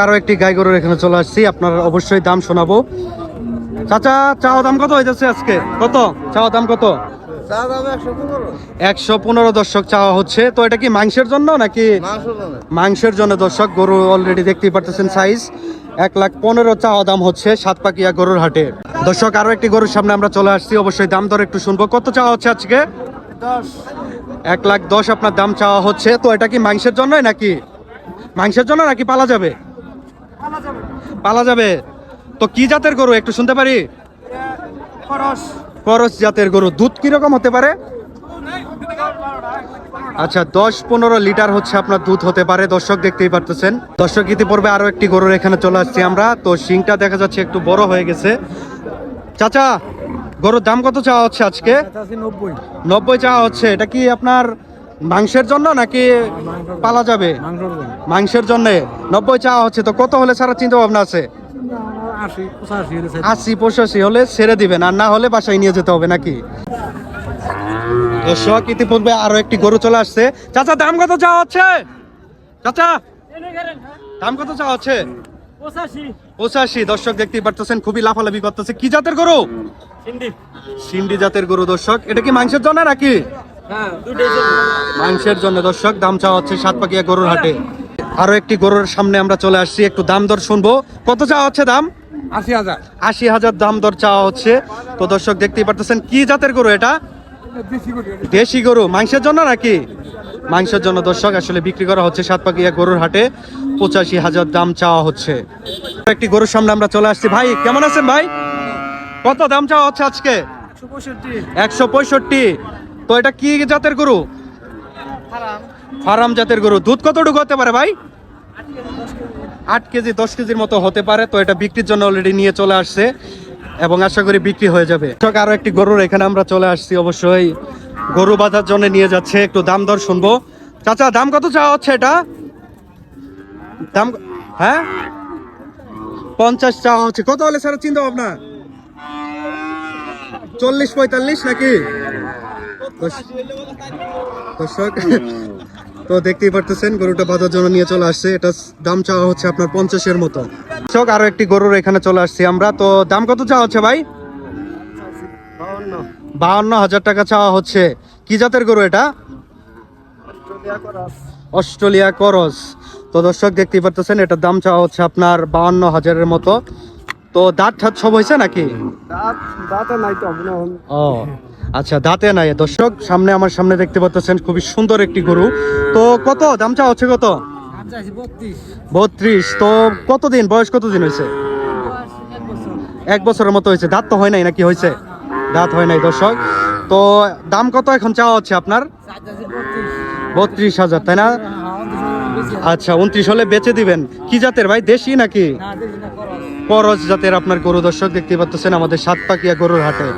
আরো একটি গাই গরুর এখানে চলে আসছি, আপনার অবশ্যই দাম শোনাবো। চাচা চাওয়া দাম কত হইতেছে আজকে? কত চাওয়া দাম? কত? 115 দর্শক চাওয়া হচ্ছে। তো এটা কি মাংসের জন্য নাকি? মাংসের জন্য দর্শক। গরু অলরেডি দেখতেই পারতেছেন সাইজ। 1,15,000 চাওয়া দাম হচ্ছে সাতপাকিয়া গরুর হাটে। দর্শক আরো একটি গরুর সামনে আমরা চলে আসছি, অবশ্যই দাম দর একটু শুনবো। কত চাওয়া হচ্ছে আজকে? 1,10,000 আপনার দাম চাওয়া হচ্ছে। তো এটা কি মাংসের জন্য নাকি? মাংসের জন্য নাকি পালা যাবে? পালা যাবে। তো কি জাতের গরু একটু শুনতে পারি? করস জাতের গরু। দুধ কিরকম হতে পারে? আচ্ছা 10-15 লিটার হচ্ছে আপনার দুধ হতে পারে। দর্শক দেখতেই পারতেছেন। দর্শক ইতিপূর্বে আরো একটি গরুর এখানে চলে আসছি আমরা। তো শিংটা দেখা যাচ্ছে একটু বড় হয়ে গেছে। চাচা গরুর দাম কত চাওয়া হচ্ছে আজকে? 90 চাওয়া হচ্ছে। এটা কি আপনার মাংসের জন্য নাকি পালা যাবে? মাংসের জন্য 90 চাওয়া হচ্ছে। তো কত হলে ছাড়ার চিন্তা ভাবনা আছে? 80-85 হলে ছেড়ে দিবেন, আর না হলে বাসায় নিয়ে যেতে হবে নাকি? দর্শক ইতিপূর্বে আরো একটি গরু চলে আসছে। চাচা দাম কত চাওয়া হচ্ছে? চাচা দাম কত চাওয়া হচ্ছে? 85। দর্শক দেখতেই পারতেছেন খুবই লাফালাফি করতেছে। কি জাতের গরু? সিন্ধি জাতের গরু। দর্শক এটা কি মাংসের জন্য নাকি? মাংসের জন্য। দর্শক দাম চাওয়া হচ্ছে সাতপাকিয়া গরুর হাটে। আরো একটি গরুর সামনে আমরা চলে আসছি, একটু দাম দর শুনবো। কত চাওয়া হচ্ছে দাম? 80,000 দাম দর চাওয়া হচ্ছে। তো দর্শক দেখতেই পারতেছেন কি জাতের গরু এটা? দেশি গরু। মাংসের জন্য নাকি? মাংসের জন্য। দর্শক আসলে বিক্রি করা হচ্ছে সাতপাকিয়া গরুর হাটে। 85,000 দাম চাওয়া হচ্ছে। একটি গরুর সামনে আমরা চলে আসছি। ভাই কেমন আছেন ভাই? কত দাম চাওয়া হচ্ছে আজকে? 165। তো এটা কি জাতের গরু? ফার্ম জাতের গরু। দুধ কতটুকু হতে পারে ভাই? 8 কেজি 10 কেজির মতো হতে পারে। তো এটা বিক্রির জন্য অলরেডি নিয়ে চলে আসছে এবং আশা করি বিক্রি হয়ে যাবে। আরো একটি গরুর এখানে আমরা চলে আসছি, অবশ্যই গরু বাঁধার জন্য নিয়ে যাচ্ছে। একটু দাম দর শুনবো। চাচা দাম কত চাওয়া হচ্ছে এটা? দাম হ্যাঁ 50 চাওয়া হচ্ছে। কত হলে স্যার চিন্তা ভাবনা? 40-45 নাকি? দর্শক তো দেখতেই পারতেছেন গরুটা বাঁধার জন্য নিয়ে চলে আসছে। এটা দাম চাওয়া হচ্ছে আপনার 50-এর মতো। দর্শক আরো একটি গরুর এখানে চলে আসছি আমরা। তো দাম কত চাওয়া হচ্ছে ভাই? 52,000 টাকা চাওয়া হচ্ছে। কি জাতের গরু এটা? অস্ট্রেলিয়া করস। তো দর্শক দেখতেই পারতেছেন এটার দাম চাওয়া হচ্ছে আপনার 52,000-এর মতো। তো দাঁত ঠাত সব হয়েছে নাকি? ও আচ্ছা দাঁতে নাই। দর্শক সামনে আমার সামনে দেখতে পাচ্ছেন খুবই সুন্দর একটি গরু। তো কত দাম চাওয়া হচ্ছে? কত? 32। তো কতদিন বয়স? কতদিন হয়েছে? 1 বছরের মতো হয়েছে। দাঁত তো হয় নাই নাকি? হয়েছে? দাঁত হয় নাই। দর্শক তো দাম কত এখন চাওয়া হচ্ছে আপনার? 32,000 তাই না? আচ্ছা 29 হলে বেচে দিবেন। কি জাতের ভাই? দেশি নাকি? করস জাতের আপনার গরু। দর্শক দেখতে পাচ্ছেন আমাদের সাতপাকিয়া গরুর হাটে।